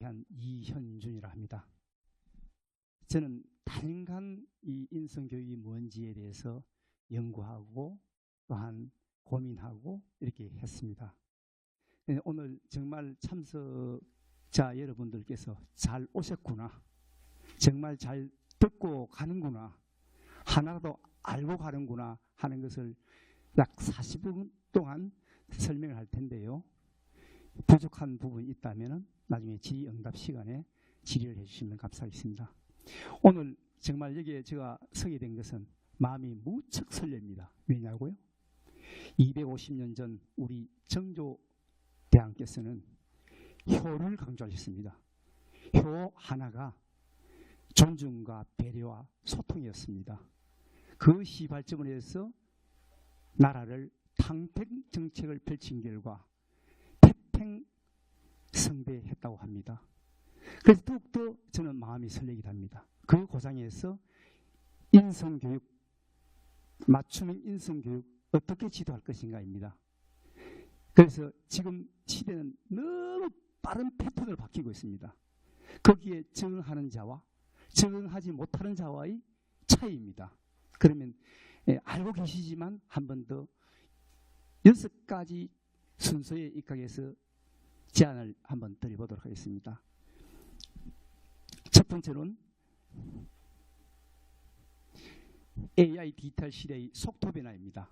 대한 이현준이라 합니다. 저는 다양한 이 인성교육이 뭔지에 대해서 연구하고 또한 고민하고 이렇게 했습니다. 오늘 정말 참석자 여러분들께서 잘 오셨구나, 정말 잘 듣고 가는구나, 하나라도 알고 가는구나 하는 것을 약 40분 동안 설명을 할 텐데요. 부족한 부분이 있다면 나중에 질의응답 시간에 질의를 해주시면 감사하겠습니다. 오늘 정말 여기에 제가 서게 된 것은 마음이 무척 설렙니다. 왜냐고요? 250년 전 우리 정조대왕께서는 효를 강조하셨습니다. 효 하나가 존중과 배려와 소통이었습니다. 그 시발점을 해서 나라를 탕평 정책을 펼친 결과 태평성대했다고 합니다. 그래서 더욱더 저는 마음이 설레기도 합니다. 그 고장에서 인성교육, 맞춤형 인성교육 어떻게 지도할 것인가입니다. 그래서 지금 시대는 너무 빠른 패턴으로 바뀌고 있습니다. 거기에 적응하는 자와 적응하지 못하는 자와의 차이입니다. 그러면 알고 계시지만 한 번 더 6가지 순서에 입각해서 제안을 한번 드려보도록 하겠습니다. 첫 번째는 AI 디지털 시대의 속도 변화입니다.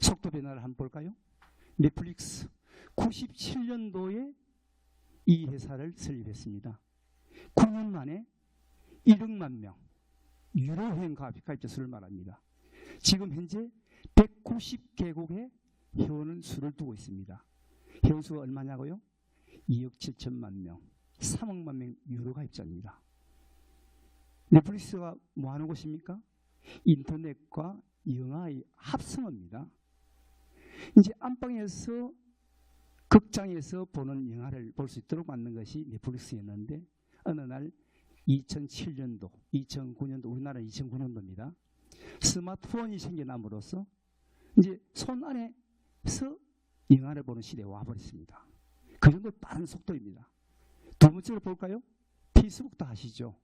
속도 변화를 한번 볼까요? 넷플릭스 97년도에 이 회사를 설립했습니다. 9년 만에 1억만 명 유료 회원 가입자 수를 말합니다. 지금 현재 190개국에 회원 수를 두고 있습니다. 회원 수가 얼마냐고요? 2억 7천만 명, 3억만 명 유료 가입자입니다. 넷플릭스가 뭐 하는 곳입니까? 인터넷과 영화의 합성어입니다. 이제 안방에서 극장에서 보는 영화를 볼 수 있도록 만든 것이 넷플릭스였는데 어느 날 2007년도, 2009년도, 우리나라 2009년도입니다. 스마트폰이 생겨남으로써 이제 손 안에서 영화를 보는 시대에 와버렸습니다. 그 정도 빠른 속도입니다. 두 번째로 볼까요? 페이스북도 아시죠?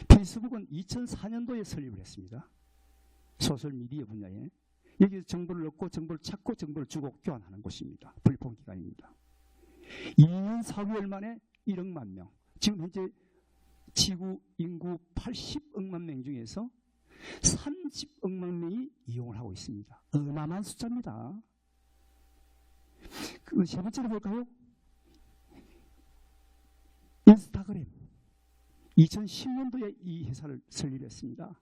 페이스북은 2004년도에 설립을 했습니다. 소셜미디어 분야에. 여기서 정보를 얻고 정보를 찾고 정보를 주고 교환하는 곳입니다. 플랫폼 기관입니다. 2년 4개월 만에 1억만 명. 지금 현재 지구 인구 80억만 명 중에서 30억만 명이 이용을 하고 있습니다. 어마어마한 숫자입니다. 세 번째로 볼까요? 인스타그램. 2010년도에 이 회사를 설립했습니다.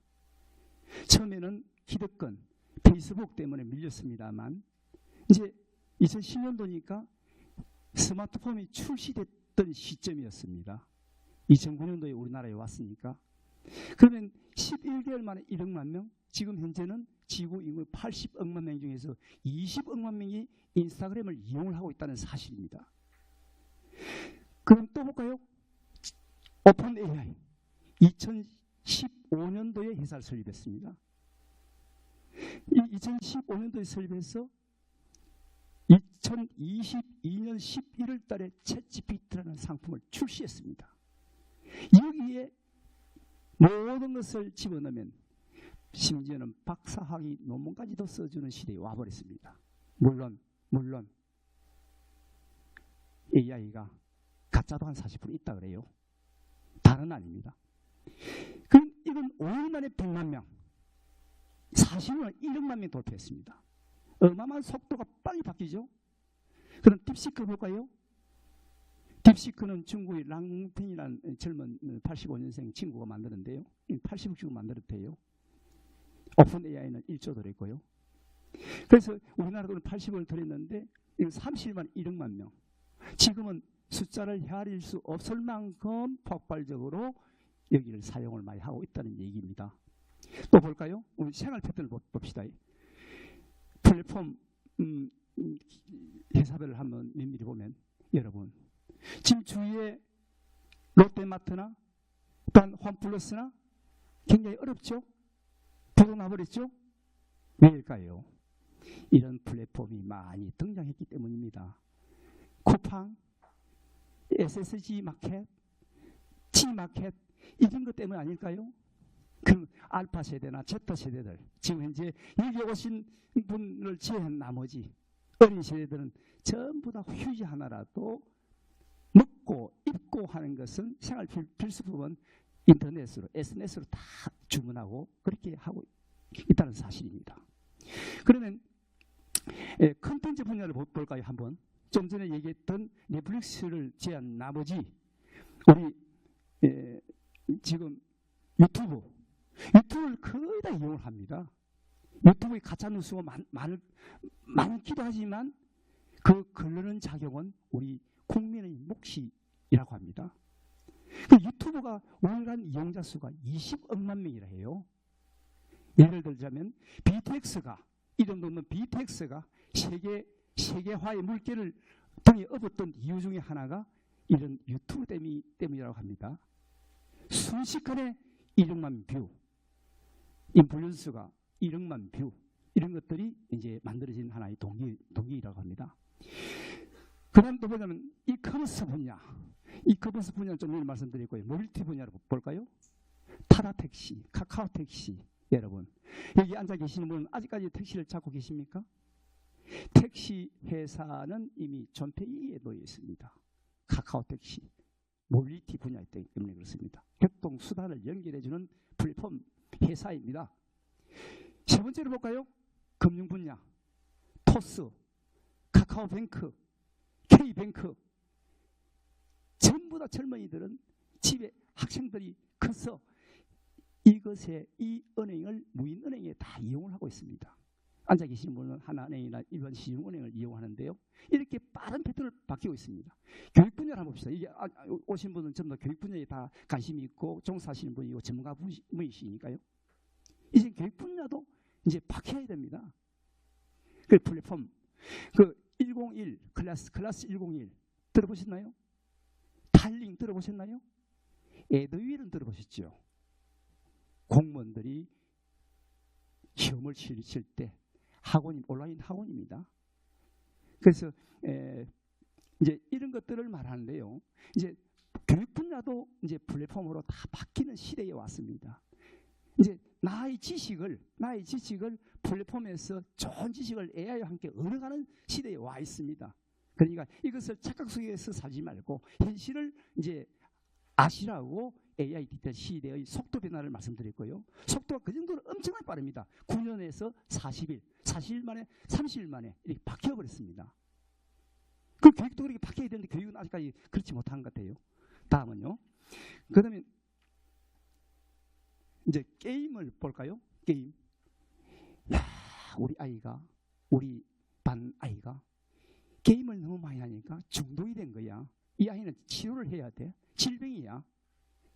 처음에는 기득권, 페이스북 때문에 밀렸습니다만 이제 2010년도니까 스마트폰이 출시됐던 시점이었습니다. 2009년도에 우리나라에 왔으니까. 그러면 11개월 만에 1억만 명, 지금 현재는 지구 인구 80억만 명 중에서 20억만 명이 인스타그램을 이용을 하고 있다는 사실입니다. 그럼 또 볼까요? 오픈 AI 2015년도에 회사를 설립했습니다. 2015년도에 설립해서 2022년 11월 달에 챗GPT라는 상품을 출시했습니다. 여기에 모든 것을 집어넣으면 심지어는 박사학위 논문까지도 써주는 시대에 와버렸습니다. 물론 AI가 가짜도 한 40% 있다 그래요. 다는 아닙니다. 그럼 이건 5년 만에 100만 명, 40년 1억만 명 돌파했습니다. 어마어마한 속도가 빨리 바뀌죠. 그럼 딥시크 볼까요? 딥시크는 중국의 랑텐이라는 젊은 85년생 친구가 만드는데요. 80억 주고 만들었대요. 오픈 AI는 1조 들었고요. 그래서 우리나라 돈은 80억을 들였는데 이건 30만 1억만 명. 지금은 숫자를 헤아릴 수 없을 만큼 폭발적으로 여기를 사용을 많이 하고 있다는 얘기입니다. 또 볼까요? 우리 생활 패턴을 봅시다. 플랫폼 회사별을 한번 면밀히 보면 여러분 지금 주위에 롯데마트나 또한 홈플러스나 굉장히 어렵죠? 부도나버렸죠? 왜일까요? 이런 플랫폼이 많이 등장했기 때문입니다. 쿠팡, SSG 마켓, T 마켓 이런 것 때문 아닐까요? 그 알파 세대나 제타 세대들, 지금 현재 여기 오신 분을 제외한 나머지 어린 세대들은 전부 다 휴지 하나라도 먹고 입고 하는 것은 생활 필수품은 인터넷으로, SNS로 다 주문하고 그렇게 하고 있다는 사실입니다. 그러면 컨텐츠 분야를 볼까요? 한번. 좀 전에 얘기했던 넷플릭스를 제한 나머지 우리 지금 유튜브를 거의 다 이용을 합니다. 유튜브에 가짜 뉴스가 많기도 하지만 그 걸르는 작용은 우리 국민의 몫이라고 합니다. 그 유튜브가 월간 이용자 수가 20억만 명이라 해요. 예를 들자면 BTX가 이름 없는 BTX가 세계화의 물결을 등에 업었던 이유 중에 하나가 이런 유튜브 때문이라고 합니다. 순식간에 1억만 뷰, 인플루언서가 1억만 뷰, 이런 것들이 이제 만들어진 하나의 동기라고 합니다. 그 다음 또 보자면 이커머스 분야는 좀 전에 말씀드렸고요. 모빌티 분야로 볼까요? 타다 택시, 카카오 택시. 여러분, 여기 앉아 계시는 분은 아직까지 택시를 찾고 계십니까? 택시 회사는 이미 존폐이에 놓여 있습니다. 카카오 택시, 모빌리티 분야이기 때문에 그렇습니다. 교통수단을 연결해주는 플랫폼 회사입니다. 세 번째로 볼까요? 금융 분야, 토스, 카카오뱅크, K뱅크. 전부 다 젊은이들은 집에 학생들이 커서 이 은행을 무인은행에 다 이용을 하고 있습니다. 앉아 계시는 분은 하나은행이나 일반 시중은행을 이용하는데요. 이렇게 빠른 패턴을 바뀌고 있습니다. 교육 분야를 한번 봅시다. 이게 오신 분은 전부 다 교육 분야에 다 관심이 있고 종사하시는 분이고 전문가 분이시니까요. 이제 교육 분야도 이제 바뀌어야 됩니다. 그 플랫폼, 그 101 클래스 101 들어보셨나요? 달링 들어보셨나요? 에드윌은 들어보셨죠? 공무원들이 시험을 치를 때 온라인 학원입니다. 그래서 이제 이런 것들을 말하는데요. 이제 교육 분야도 이제 플랫폼으로 다 바뀌는 시대에 왔습니다. 이제 나의 지식을 플랫폼에서 좋은 지식을 AI와 함께 얻어가는 시대에 와 있습니다. 그러니까 이것을 착각 속에서 살지 말고 현실을 이제 아시라고 AI 디지털 시대의 속도 변화를 말씀드렸고요. 속도가 그 정도로 엄청나게 빠릅니다. 9년에서 40일 만에 30일 만에 이렇게 바뀌어버렸습니다. 그 교육도 그렇게 바뀌어야 되는데 교육은 아직까지 그렇지 못한 것 같아요. 다음은요. 그러면 이제 게임을 볼까요? 게임. 야, 우리 반 아이가 게임을 너무 많이 하니까 중독이 된 거야. 이 아이는 치료를 해야 돼. 질병이야.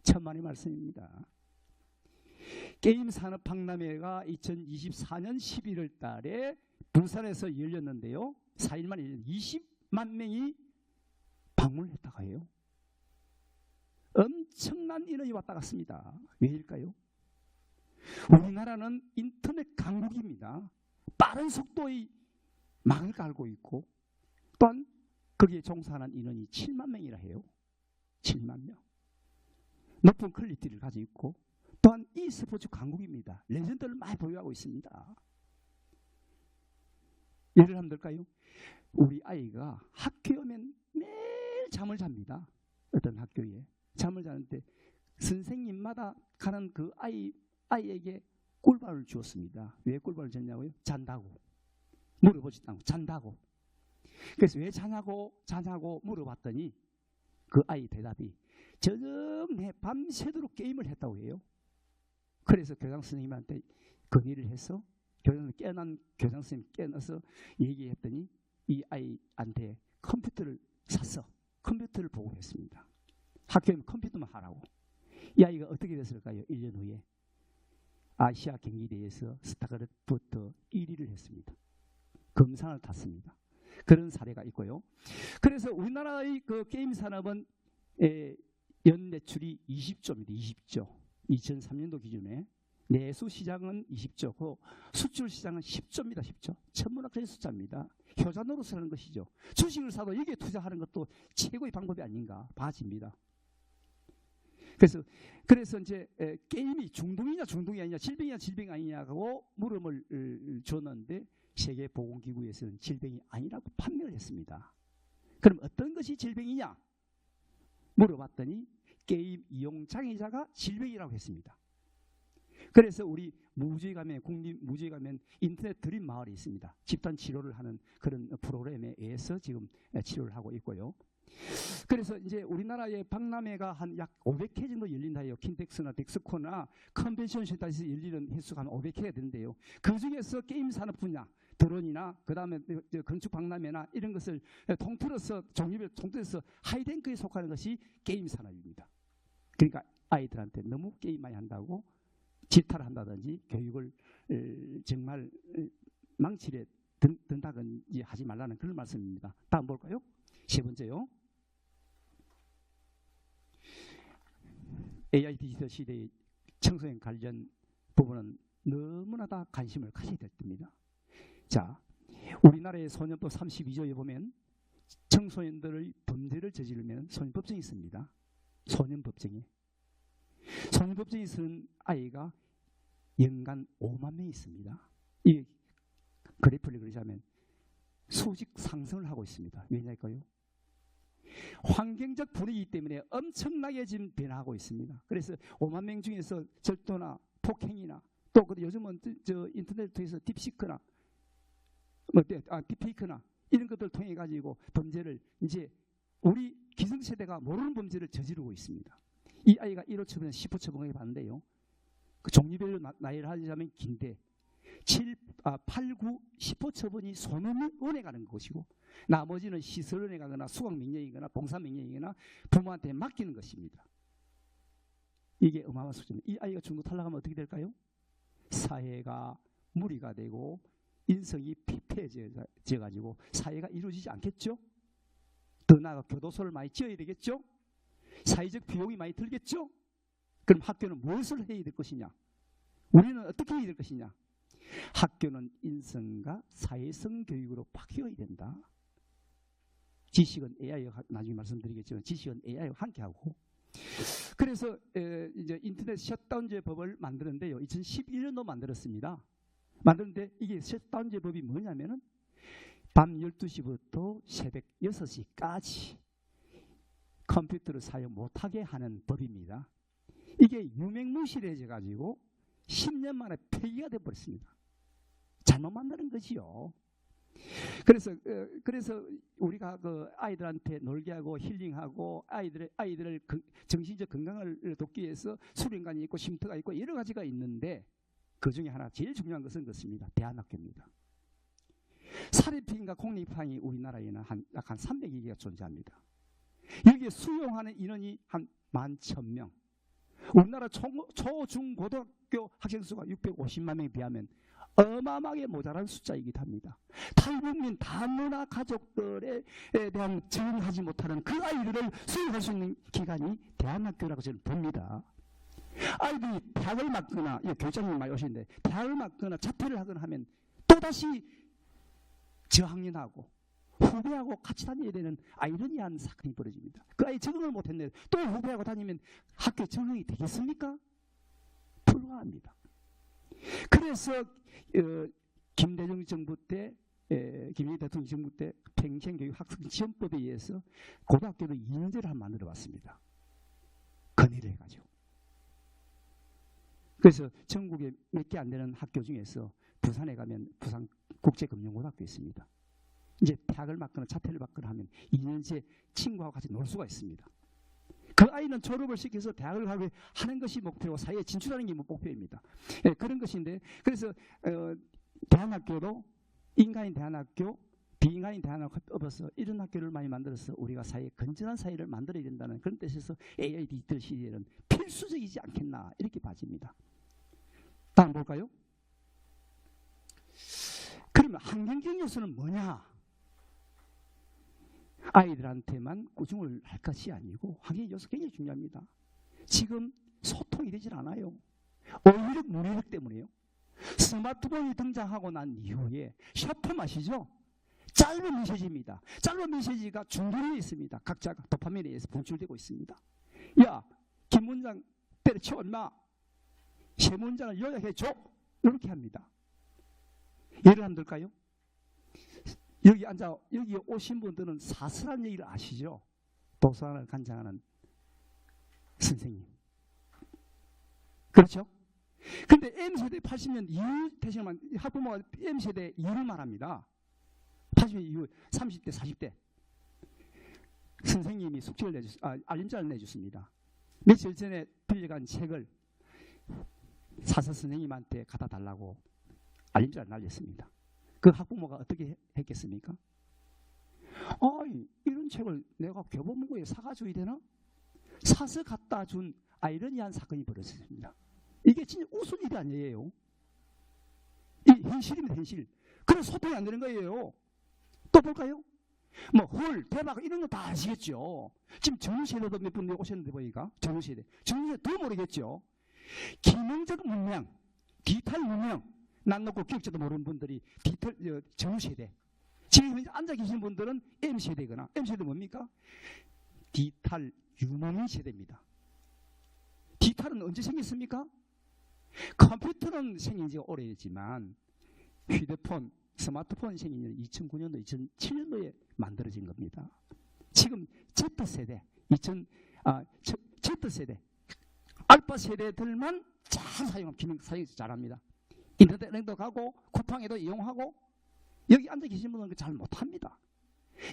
천만의 말씀입니다. 게임 산업 박람회가 2024년 11월 달에 부산에서 열렸는데요. 4일 만에 20만 명이 방문을 했다고 해요. 엄청난 인원이 왔다 갔습니다. 왜일까요? 우리나라는 인터넷 강국입니다. 빠른 속도의 망을 깔고 있고 또한 거기에 종사하는 인원이 7만 명이라 해요. 7만 명. 높은 퀄리티를 가지고 있고 또한 e스포츠 강국입니다. 레전드를 많이 보유하고 있습니다. 예를 한번 들까요? 우리 아이가 학교에 오면 매일 잠을 잡니다. 어떤 학교에 잠을 자는데 선생님마다 가는 그 아이에게 꿀밤을 주었습니다. 왜 꿀밤을 줬냐고요? 잔다고. 물어보지도 않고 잔다고. 그래서 왜 자냐고 물어봤더니 그 아이 대답이 저녁내 밤새도록 게임을 했다고 해요. 그래서 교장 선생님한테 건의를 해서 깨어난 교장 선생님 깨어나서 얘기했더니 이 아이한테 컴퓨터를 샀어. 컴퓨터를 보고 했습니다. 학교에 컴퓨터만 하라고. 이 아이가 어떻게 됐을까요? 1년 후에 아시아 경기대회에서 스타크래프트 1위를 했습니다. 금상을 탔습니다. 그런 사례가 있고요. 그래서 우리나라의 그 게임 산업은 연 매출이 20조입니다. 20조. 2003년도 기준에. 내수 시장은 20조, 그 수출 시장은 10조입니다. 10조. 천문학적인 숫자입니다. 효자 노릇을 하는 것이죠. 주식을 사도 여기에 투자하는 것도 최고의 방법이 아닌가 봐집니다. 그래서 이제 게임이 중독이냐 중독이 아니냐, 질병이냐 질병이 아니냐고 물음을 줬는데 세계보건기구에서는 질병이 아니라고 판명을 했습니다. 그럼 어떤 것이 질병이냐 물어봤더니 게임 이용 장애자가 질병이라고 했습니다. 그래서 우리 무주에 가면, 국립 무주에 가면 인터넷 드림 마을이 있습니다. 집단 치료를 하는 그런 프로그램에 의해서 지금 치료를 하고 있고요. 그래서 이제 우리나라의 박람회가 한 약 500회 정도 열린다 해요. 킨텍스나 덱스코나 컨벤션 센터에서 열리는 횟수가 한 500회가 되는데요. 그 중에서 게임 산업 분야, 드론이나 그 다음에 건축 박람회나 이런 것을 통틀어서 종류별 통틀어서 하이랭크에 속하는 것이 게임 산업입니다. 그러니까 아이들한테 너무 게임 많이 한다고 질타를 한다든지 교육을 정말 망치려 든다든지 하지 말라는 그런 말씀입니다. 다음 볼까요? 세 번째요. AI 디지털 시대의 청소년 관련 부분은 너무나 다 관심을 가져야 될 때입니다. 자, 우리나라의 소년법 32조에 보면 청소년들의 범죄를 저지르면 소년법정이 있습니다. 소년법정에. 소년법정에 있는 아이가 연간 5만 명이 있습니다. 이 그래프를 그리자면 수직 상승을 하고 있습니다. 왜냐일까요? 환경적 분위기 때문에 엄청나게 지금 변화하고 있습니다. 그래서 5만 명 중에서 절도나 폭행이나 또 요즘은 저 인터넷 통해서 딥시크나 딥페이크나 이런 것들을 통해 가지고 범죄를 이제 우리 기성세대가 모르는 범죄를 저지르고 있습니다. 이 아이가 1호 처분에 10호 처분을 받는데요. 그 종류별로 나이를 하자면 긴데 8, 9, 10호 처분이 소년원에 가는 것이고 나머지는 시설원에 가거나 수강명령이거나 봉사명령이거나 부모한테 맡기는 것입니다. 이게 어마어마한 수준입니다. 이 아이가 중도 탈락하면 어떻게 될까요? 사회가 무리가 되고 인성이 피폐해져가지고 사회가 이루어지지 않겠죠? 더 나아가 교도소를 많이 지어야 되겠죠? 사회적 비용이 많이 들겠죠? 그럼 학교는 무엇을 해야 될 것이냐? 우리는 어떻게 해야 될 것이냐? 학교는 인성과 사회성 교육으로 바뀌어야 된다. 지식은 AI와 나중에 말씀드리겠지만 지식은 AI와 함께하고 그래서 이제 인터넷 셧다운제 법을 만드는데요. 2011년도 만들었습니다. 만드는데 이게 셧다운제 법이 뭐냐면은 밤 12시부터 새벽 6시까지 컴퓨터를 사용 못하게 하는 법입니다. 이게 유명무실해져 가지고 10년 만에 폐기가 되어버렸습니다. 잘못 만드는 거지요. 그래서 우리가 그 아이들한테 놀게 하고 힐링하고 아이들을 정신적 건강을 돕기 위해서 수련관이 있고 쉼터가 있고 여러 가지가 있는데 그 중에 하나 제일 중요한 것은 그렇습니다. 대안학교입니다. 사립학과 공립학이 우리나라에는 약 한 300여 개가 존재합니다. 여기에 수용하는 인원이 한 11,000명. 우리나라 초, 중, 고등학교 학생 수가 650만 명에 비하면 어마어마하게 모자란 숫자이기도 합니다. 탈북민 다문화 가족들에 대한 적응하지 못하는 그 아이들을 수용할 수 있는 기관이 대안학교라고 저는 봅니다. 아이들이 대학을 맞거나, 교장님 많이 오시는데 대학을 맞거나 자퇴를 하거나 하면 또다시 저학년하고 후배하고 같이 다녀야 되는 아이러니한 사건이 벌어집니다. 그 아이 적응을 못했는데 또 후배하고 다니면 학교에 적응이 되겠습니까? 불가합니다. 그래서 김대중 정부 때 김일성 대통령 정부 때 평생교육 학생 지원법에 의해서 고등학교를 2년제를 만들어 봤습니다. 건의를 해가지고. 그래서 전국에 몇 개 안 되는 학교 중에서 부산에 가면 부산국제금융고등학교 있습니다. 이제 대학을 맞거나 자퇴를 받거나 하면 2년제 친구하고 같이 놀 수가 있습니다. 그 아이는 졸업을 시켜서 대학을 가게 하는 것이 목표고 사회에 진출하는 게 목표입니다. 그런 것인데 그래서 대안학교도 인간인 대안학교, 비인간인 대안학교 업어서 이런 학교를 많이 만들어서 우리가 건전한 사회를 만들어야 된다는 그런 뜻에서 AI 디지털 시대에는 필수적이지 않겠나 이렇게 봐집니다. 다음 볼까요? 그러면 환경적 요소는 뭐냐? 아이들한테만 꾸중을 할 것이 아니고 환경 요소 굉장히 중요합니다. 지금 소통이 되질 않아요. 어휘력, 문해력 때문에요. 스마트폰이 등장하고 난 이후에 셔터 아시죠? 짧은 메시지입니다. 짧은 메시지가 중간에 있습니다. 각자가 도파민에 의해서 분출되고 있습니다. 야, 긴 문장 때려치워 인마. 세 문장을 요약해줘. 이렇게 합니다. 예를 한번 들까요? 여기 오신 분들은 사설한 얘기를 아시죠? 도서관을 관장하는 선생님. 그렇죠? 근데 M세대 80년 이후 태생만 학부모가 M세대 이후를 말합니다. 80년 이후 30대 40대 선생님이 숙제를 알림자를 내줬습니다. 며칠 전에 빌려간 책을 사서 선생님한테 갖다 달라고 알림자를 날렸습니다. 그 학부모가 어떻게 했겠습니까? 이런 책을 내가 교보문고에 사가줘야 되나? 사서 갖다 준 아이러니한 사건이 벌어졌습니다. 이게 진짜 웃을 일이 아니에요. 이 현실입니다, 현실. 그래서 소통이 안 되는 거예요. 또 볼까요? 뭐 헐, 대박 이런 거 다 아시겠죠. 지금 전후세대도 몇 분 오셨는데 보니까 전후세대 더 모르겠죠. 기능적 문명, 디지털 문명 난 놓고 기억자도 모르는 분들이 디지털 전후세대. 지금 현재 앉아 계신 분들은 M세대거나 M세대 뭡니까? 디지털 유목민 세대입니다. 디지털은 언제 생겼습니까? 컴퓨터는 생긴 지가 오래됐지만 휴대폰, 스마트폰 생긴 지 2009년도, 2007년도에 만들어진 겁니다. 지금 Z세대, Z세대, 알파 세대들만 잘 사용하면 기능 사용해서 잘합니다. 인터넷도 가고 쿠팡에도 이용하고 여기 앉아 계신 분은 잘 못합니다.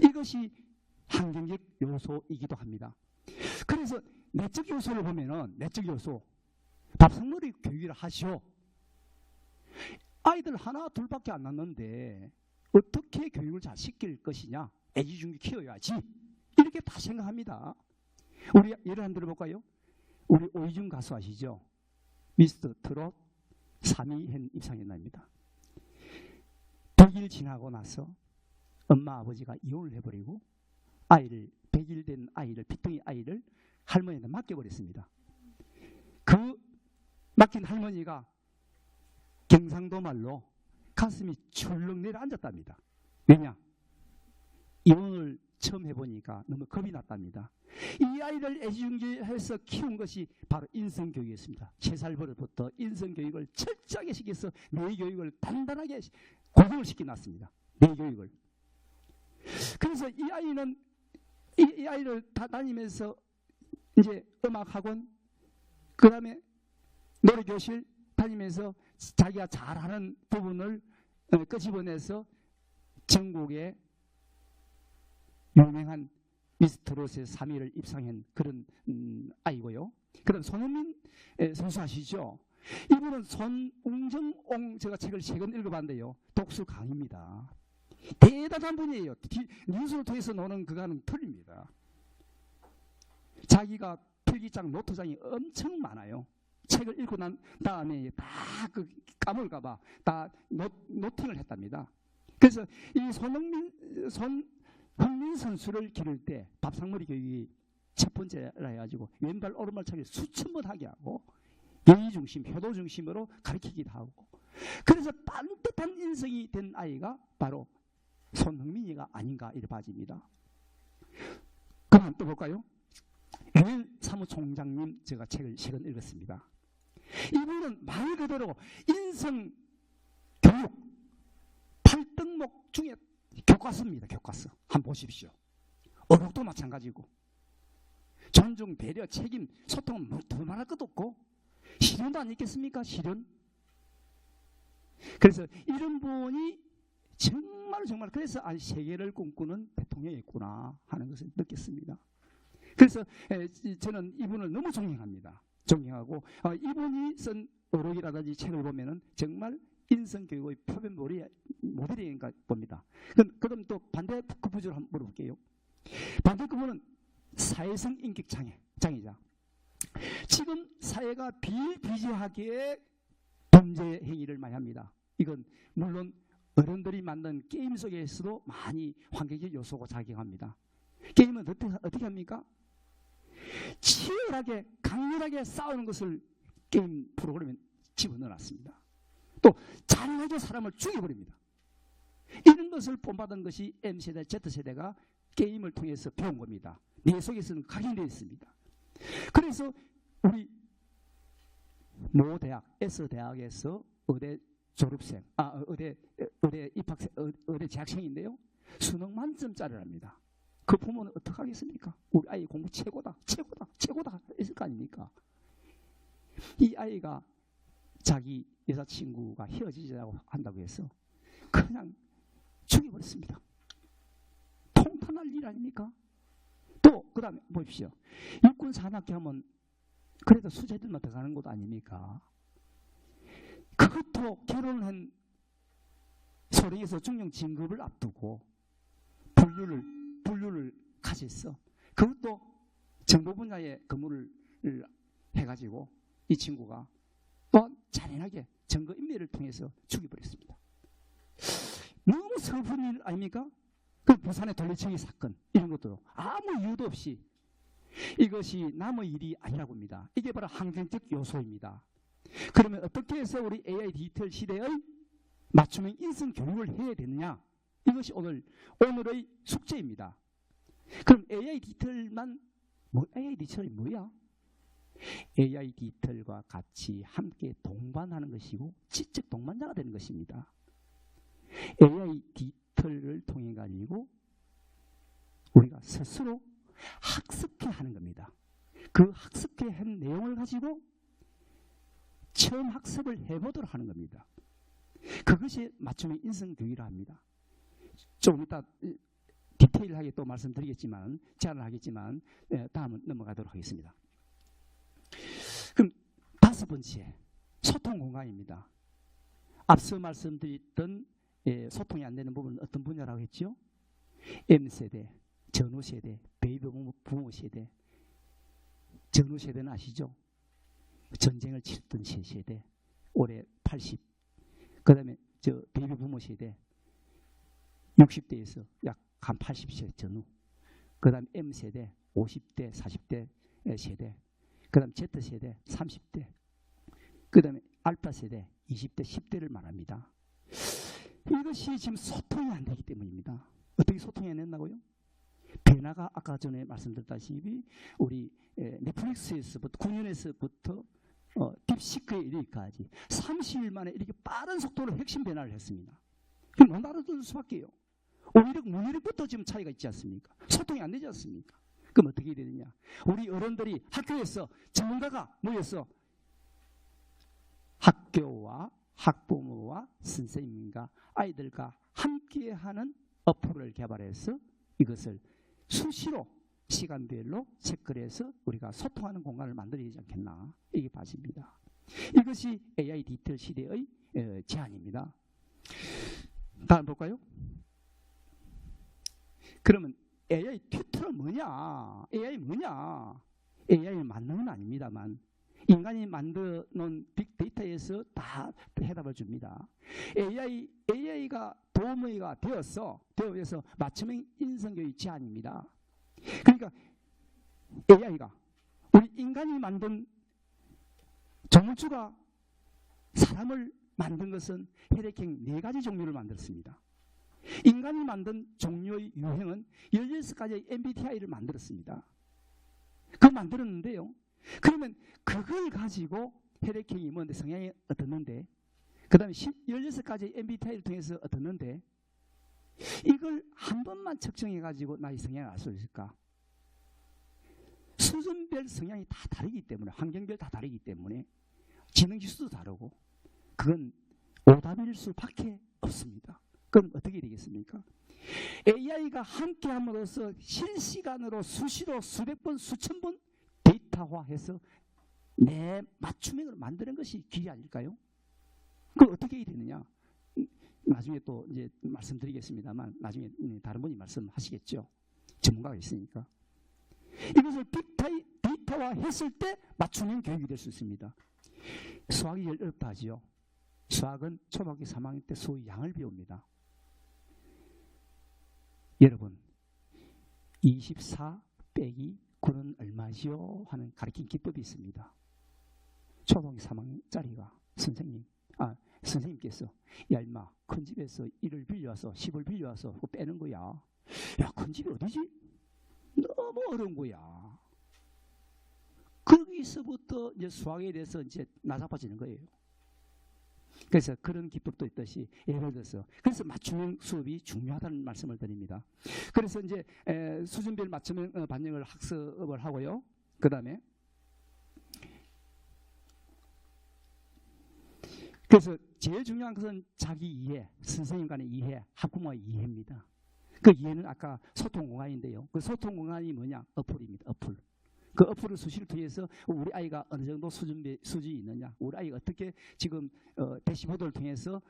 이것이 환경적 요소이기도 합니다. 그래서 내적 요소를 보면은 내적 요소 밥상머리 교육을 하시오. 아이들 하나 둘밖에 안 낳는데 어떻게 교육을 잘 시킬 것이냐, 애지중지 키워야지 이렇게 다 생각합니다. 우리 예를 한번 들어볼까요? 우리 오이준 가수 아시죠? 미스터 트롯 3위 입상한 날입니다. 100일 지나고 나서 엄마 아버지가 이혼을 해버리고 100일 된 아이를, 핏덩이 아이를 할머니한테 맡겨버렸습니다. 그 맡긴 할머니가 경상도 말로 가슴이 출렁 내려앉았답니다. 왜냐? 이혼을 처음 해보니까 너무 겁이 났답니다. 이 아이를 애지중지해서 키운 것이 바로 인성교육이었습니다. 3살 버릇부터 인성교육을 철저하게 시켜서 뇌교육을 단단하게 고정을 시켜놨습니다. 뇌교육을. 그래서 이 아이는 이 아이를 다 다니면서 이제 음악학원, 그 다음에 노래교실 다니면서 자기가 잘하는 부분을 끄집어내서 전국에 유명한 미스트롯의 3위를 입상한 그런 아이고요. 그다음 손흥민 선수 아시죠? 이분은 손웅정옹, 제가 책을 최근 읽어봤는데요. 독서 강입니다. 대단한 분이에요. 뉴스를 통해서 노는 그거는 틀립니다. 자기가 필기장, 노트장이 엄청 많아요. 책을 읽고 난 다음에 다 까먹을까봐 다 노팅을 했답니다. 그래서 이 손흥민 선수를 기를 때 밥상머리 교육이 첫 번째라 해가지고 왼발 오른발 차기 수천 번 하게 하고 예의 중심, 효도 중심으로 가르치기도 하고, 그래서 반듯한 인성이 된 아이가 바로 손흥민이가 아닌가 이래 봐집니다. 그럼 또 볼까요? 유엔 사무총장님 제가 책을 최근 읽었습니다. 이분은 말 그대로 인성 교육 8등목 중에 교과서입니다. 교과서. 한번 보십시오. 어록도 마찬가지고 존중, 배려, 책임, 소통은 뭐 더 말할 것도 없고 실현도 안 있겠습니까? 실현. 그래서 이런 분이 정말 그래서 세계를 꿈꾸는 대통령이었구나 하는 것을 느꼈습니다. 그래서 저는 이분을 너무 존경합니다. 존경하고 이분이 쓴 어록이라든지 책을 보면은 정말 인성교육의 표본 모델인가 봅니다. 그럼 또 반대급부적으로 한번 물어볼게요. 반대급부는 사회성 인격장애자. 지금 사회가 비일비재하게 범죄 행위를 많이 합니다. 이건 물론 어른들이 만든 게임 속에서도 많이 환경적 요소가 작용합니다. 게임은 어떻게 합니까? 치열하게 강렬하게 싸우는 것을 게임 프로그램에 집어넣어놨습니다. 또 잔인하게 사람을 죽여버립니다. 이런 것을 본받은 것이 M세대, Z세대가 게임을 통해서 배운 겁니다. 내 속에서는 각인되어 있습니다. 그래서 우리 모 대학, S대학에서 의대 졸업생, 의대 입학생, 의대 재학생인데요. 수능 만점짜리를 합니다. 그 부모는 어떻게 하겠습니까? 우리 아이 공부 최고다, 최고다, 최고다 했을 거 아닙니까? 이 아이가 자기 여자친구가 헤어지자고 한다고 해서 그냥 죽여버렸습니다. 통탄할 일 아닙니까? 또 그 다음에 보십시오. 육군 산악회 하면 그래도 수재들만 들어가는 것도 아닙니까? 그것도 결혼한 소령에서 중령 진급을 앞두고 분류를 가졌어. 그것도 정보 분야에 근무를 해가지고 이 친구가 또 잔인하게 증거인멸을 통해서 죽여버렸습니다. 너무 슬픈 일 아닙니까? 그 부산의 돌려치기 사건 이런 것도 아무 이유도 없이 이것이 남의 일이 아니라고 합니다. 이게 바로 환경적 요소입니다. 그러면 어떻게 해서 우리 AI 디지털 시대의 맞춤형 인성 교육을 해야 되느냐? 이것이 오늘의 숙제입니다. 그럼 AI 디지털만 AI 디지털이 뭐야? AI 디지털과 같이 함께 동반하는 것이고 지적 동반자가 되는 것입니다. AI 디지털을 통해 가지고 우리가 스스로 학습해 하는 겁니다. 그 학습해 한 내용을 가지고 처음 학습을 해보도록 하는 겁니다. 그것이 맞춤형 인성교육이라 합니다. 조금 이따 디테일하게 또 말씀드리겠지만, 제안을 하겠지만, 다음은 넘어가도록 하겠습니다. 그럼 다섯 번째, 소통 공간입니다. 앞서 말씀드렸던 소통이 안 되는 부분은 어떤 분야라고 했죠? M세대, 전후세대, 베이비 부모 세대. 전후세대는 아시죠? 전쟁을 치렀던 세대, 올해 80. 그 다음에 베이비 부모 세대, 60대에서 약 한 80세 전후. 그 다음에 M세대, 50대, 40대 세대. 그 다음 Z세대, 30대. 그 다음에 알파세대, 20대, 10대를 말합니다. 이것이 지금 소통이 안 되기 때문입니다. 어떻게 소통이 안 된다고요? 변화가 아까 전에 말씀드렸다시피 우리 넷플릭스에서부터 9년에서부터 딥시크에 이르기까지 30일 만에 이렇게 빠른 속도로 핵심 변화를 했습니다. 그럼 못 알아들을 수밖에요. 오히려 문해력부터 지금 차이가 있지 않습니까? 소통이 안 되지 않습니까? 그럼 어떻게 되느냐? 우리 어른들이 학교에서 전문가가 모여서 학교와 학부모와 선생님과 아이들과 함께하는 어플을 개발해서 이것을 수시로 시간별로 체크를 해서 우리가 소통하는 공간을 만들어야 되지 않겠나, 이게 봐집니다. 이것이 AI 디지털 시대의 제안입니다. 다음 볼까요? 그러면 AI 튜터는 뭐냐? AI 뭐냐? AI는 만드는 건 아닙니다만 인간이 만드는 빅데이터에서 다 해답을 줍니다. AI가 도움의가 되어서 맞춤형 인성교육 제안입니다. 그러니까 AI가 우리 인간이 만든 조물주가 사람을 만든 것은 혈액형 4가지 종류를 만들었습니다. 인간이 만든 종류의 유형은 16가지의 MBTI를 만들었습니다. 그거 만들었는데요. 그러면 그걸 가지고 혈액형이 뭔데, 성향이 어떻는데, 그 다음에 16가지 MBTI를 통해서 어떻는데, 이걸 한 번만 측정해가지고 나의 성향을 알 수 있을까? 수준별 성향이 다 다르기 때문에, 환경별 다 다르기 때문에, 지능지수도 다르고, 그건 오답일 수밖에 없습니다. 그럼 어떻게 되겠습니까? AI가 함께 함으로써 실시간으로 수시로 수백 번, 수천 번 데이터화해서 내 맞춤형을 만드는 것이 길이 아닐까요? 그럼 어떻게 해야 되느냐? 나중에 또 이제 말씀드리겠습니다만, 나중에 다른 분이 말씀하시겠죠. 전문가가 있으니까. 이것을 빅데이터화 했을 때 맞춤형 교육이 될 수 있습니다. 수학이 제일 어렵다 하지요. 수학은 초등학교 3학년 때 수의 양을 배웁니다. 여러분, 24 빼기 9는 얼마지요? 하는 가르친 기법이 있습니다. 초등학교 3학년짜리가 선생님께서 야 임마 큰 집에서 1을 빌려와서 10을 빌려와서 그거 빼는 거야. 야 큰 집이 어디지? 너무 어려운 거야. 거기서부터 이제 수학에 대해서 이제 나잡아지는 거예요. 그래서 그런 기법도 있듯이 예를 들어서 그래서 맞춤형 수업이 중요하다는 말씀을 드립니다. 그래서 이제 수준별 맞춤형 반영을 학습을 하고요. 그 다음에 그래서 제일 중요한 것은 자기 이해, 선생님 간의 이해, 학부모의 이해입니다. 그 이해는 아까 소통 공간인데요. 그 소통 공간이 뭐냐? 어플입니다. 어플. 그 어플을 수시를 통해서 우리 아이가 어느 정도 수준이 있느냐, 우리 아이가 어떻게 지금 대시보드를 통해서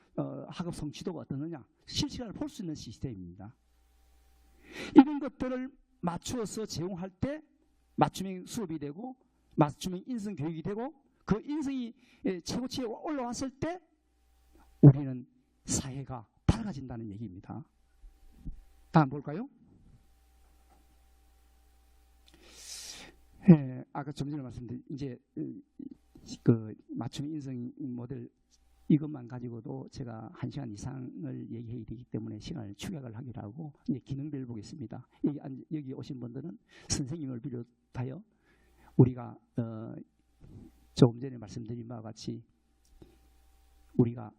학업 성취도가 어떠느냐 실시간으로 볼 수 있는 시스템입니다. 이런 것들을 맞추어서 제공할 때 맞춤형 수업이 되고 맞춤형 인성 교육이 되고 그 인성이 최고치에 올라왔을 때 우리는 사회가 밝아진다는 얘기입니다. 다음 볼까요? 아까 좀 전에 말씀드린 이제 그 맞춤 인성 모델 이것만 가지고도 제가 1시간 이상을 얘기해야 되기 때문에 시간을 축약을 하기로 하고 이제 기능별 보겠습니다. 여기 오신 분들은 선생님을 비롯하여 우리가 조금 전에 말씀드린 바와 같이 우리가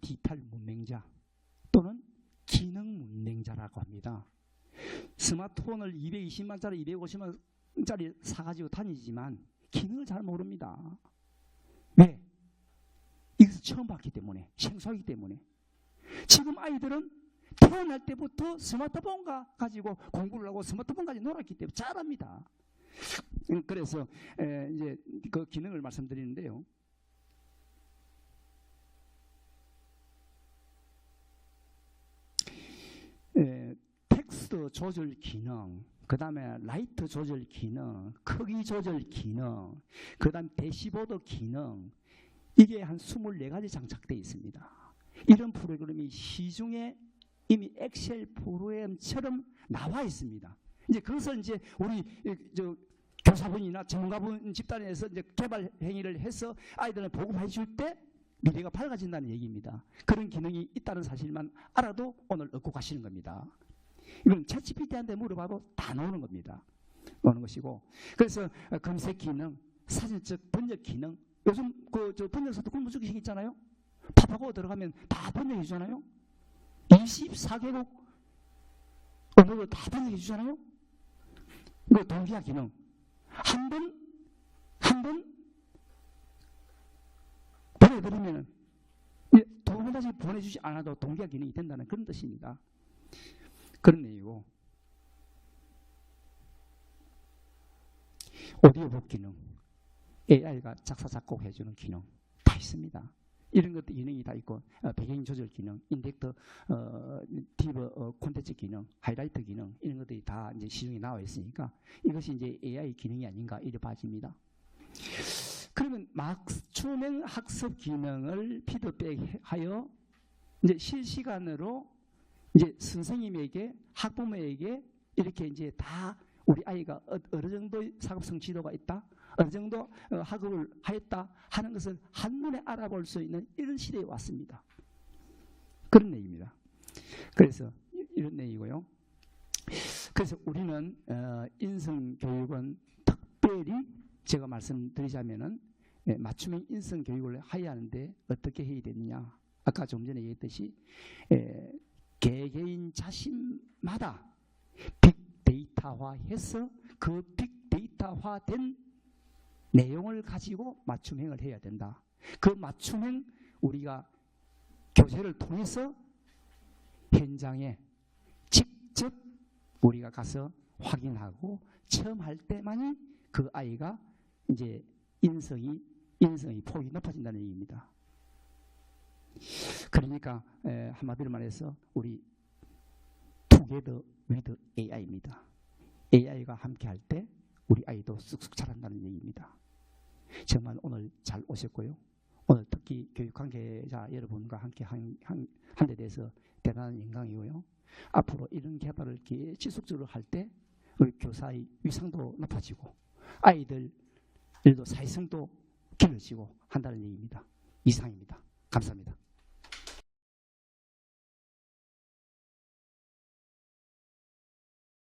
디지털 문맹자 또는 기능 문맹자라고 합니다. 스마트폰을 220만짜리 250만짜리 사가지고 다니지만 기능을 잘 모릅니다. 왜? 이것을 처음 봤기 때문에, 생소하기 때문에. 지금 아이들은 태어날 때부터 스마트폰 가지고 공부를 하고 스마트폰 가지고 놀았기 때문에 잘합니다. 그래서 이제 그 기능을 말씀드리는데요. 텍스트 조절 기능, 그 다음에 라이트 조절 기능, 크기 조절 기능, 그 다음 대시보드 기능, 이게 한 24가지 장착되어 있습니다. 이런 프로그램이 시중에 이미 엑셀 프로그램처럼 나와 있습니다. 이제 그것을 이제 우리 교사분이나 전문가분 집단에서 이제 개발 행위를 해서 아이들을 보급해 줄 때 미래가 밝아진다는 얘기입니다. 그런 기능이 있다는 사실만 알아도 오늘 얻고 가시는 겁니다. 이건 챗GPT한테 물어봐도 다 나오는 겁니다. 나오는 것이고, 그래서 검색 기능, 사진적 번역 기능, 요즘 저 번역서도 공부적인 있잖아요. 팝하고 들어가면 다 번역해 주잖아요. 24개국 언어를 다 번역해 주잖아요. 그 동기화 기능 한 번 보내드리면 두 번 다시 보내주지 않아도 동기화 기능이 된다는 그런 뜻입니다. 그런 내용이고, 오디오북 기능, AI가 작사 작곡해주는 기능 다 있습니다. 이런 것도 기능이 다 있고, 배경 조절 기능, 인덱터, 디브 콘텐츠 기능, 하이라이트 기능, 이런 것들이 다 이제 시중에 나와 있으니까 이것이 이제 AI 기능이 아닌가 이래 봐집니다. 그러면 맞춤형 학습 기능을 피드백하여 이제 실시간으로 이제 선생님에게, 학부모에게 이렇게 이제 다 우리 아이가 어느 정도 학업 성취도가 있다, 어느 정도 학업을 하였다 하는 것을 한눈에 알아볼 수 있는 이런 시대에 왔습니다. 그런 내용입니다. 그래서 이런 내용이고요. 그래서 우리는 인성교육은 특별히 제가 말씀드리자면은 맞춤형 인성교육을 해야 하는데 어떻게 해야 되느냐. 아까 좀 전에 얘기했듯이 개개인 자신마다 빅데이터화해서 그 빅데이터화된 내용을 가지고 맞춤형을 해야 된다. 그 맞춤형 우리가 교재를 통해서 현장에 직접 우리가 가서 확인하고 처음 할 때만이 그 아이가 이제 인성이 폭이 높아진다는 얘기입니다. 그러니까 한마디로 말해서 우리 together with AI입니다. AI가 함께 할 때 우리 아이도 쑥쑥 자란다는 얘기입니다. 정말 오늘 잘 오셨고요. 오늘 특히 교육 관계자 여러분과 함께 한 데 대해서 대단한 영광이고요. 앞으로 이런 개발을 지속적으로 할 때 우리 교사의 위상도 높아지고 아이들도 사회성도 길러지고 한다는 얘기입니다. 이상입니다. 감사합니다.